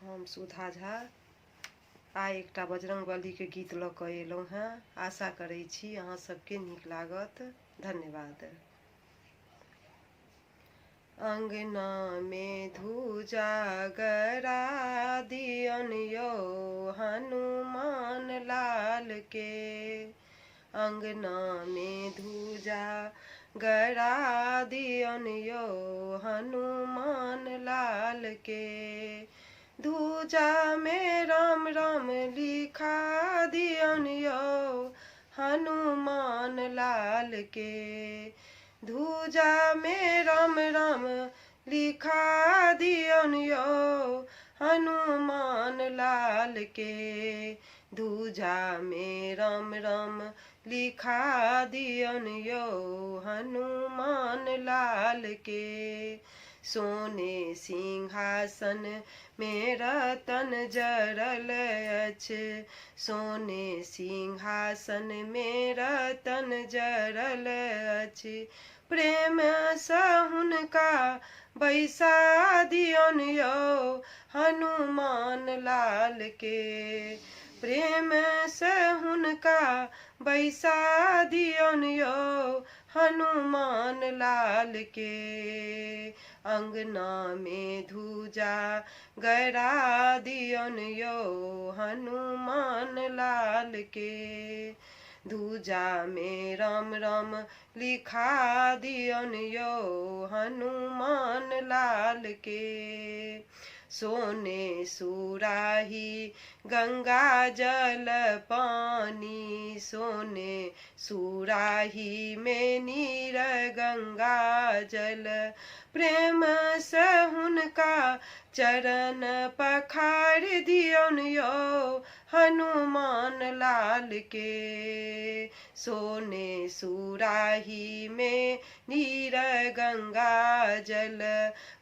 हम सुधा झा आइ एकटा बजरंगबली के गीत लऽ कऽ एलहुँ हेँ। आशा करै छी अहाँ सबके नीक लागत। धन्यवाद। अंगना में धूजा गरा दियन यौ हनुमान लाल के। अंगना में धूजा गरा दियन यौ हनुमान लाल के। धूजा में राम राम लिखा दियन यौ हनुमान लाल के। धूजा में राम राम लिखा दियन यौ हनुमान लाल के। धूजा में राम राम लिखा दियन यौ हनुमान लाल के। सोने सिंहासन में रतन जरल अछि। सोने सिंहासन में रतन जरल अछि। प्रेम सँ हुनका बैसा दियन यौ हनुमान लाल के। प्रेम सँ हुनका बैसा दियन यौ हनुमान लाल के। अंगना में धूजा गरा दियन यौ हनुमान लाल के। धूजा में राम राम लिखा दियन यौ हनुमान लाल के। सोने सुराही गंगा जल पानी। सोने सुराही में नीर गंगा जल। प्रेम सँ हुनका चरण पखार दियन यौ हनुमान लाल के। सोने सुराही में नीर गंगा जल।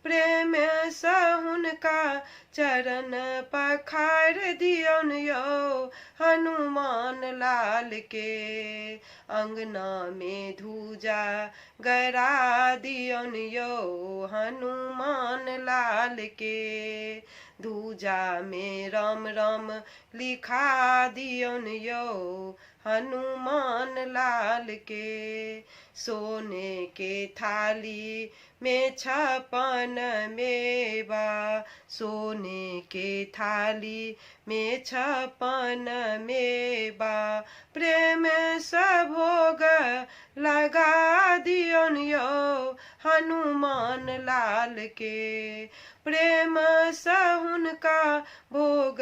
प्रेम सँ हुनका चरण पखार दियन यौ हनुमान लाल के। अंगना में धूजा गरा दियन यौ हनुमान लाल के। धूजा में राम राम लिखा दियन यौ हनुमान लाल के। सोने के थाली में 56 मेवा। सोने के थाली में 56 मेवा। प्रेम सँ भोग लगा दियन यौ हनुमान लाल के। प्रेम सँ हुनका भोग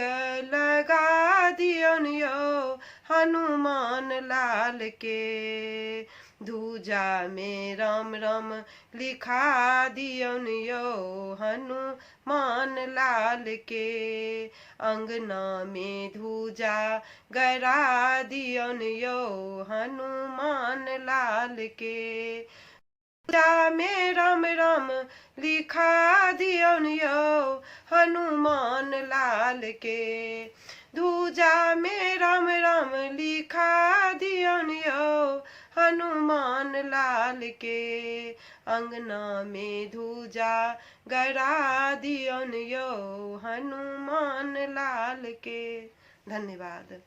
लगा दियन यौ हनुमान लाल के। धूजा में राम राम लिखा दियन यौ हनुमान लाल के। अंगना में धूजा गरा दियन यौ हनुमान लाल के। धूजा में राम राम लिखा दियन यौ हनुमान लाल के। धूजा में राम राम लिखा दियन यौ हनुमान लाल के। अंगना में धूजा गरा दियन यौ हनुमान लाल के। धन्यवाद।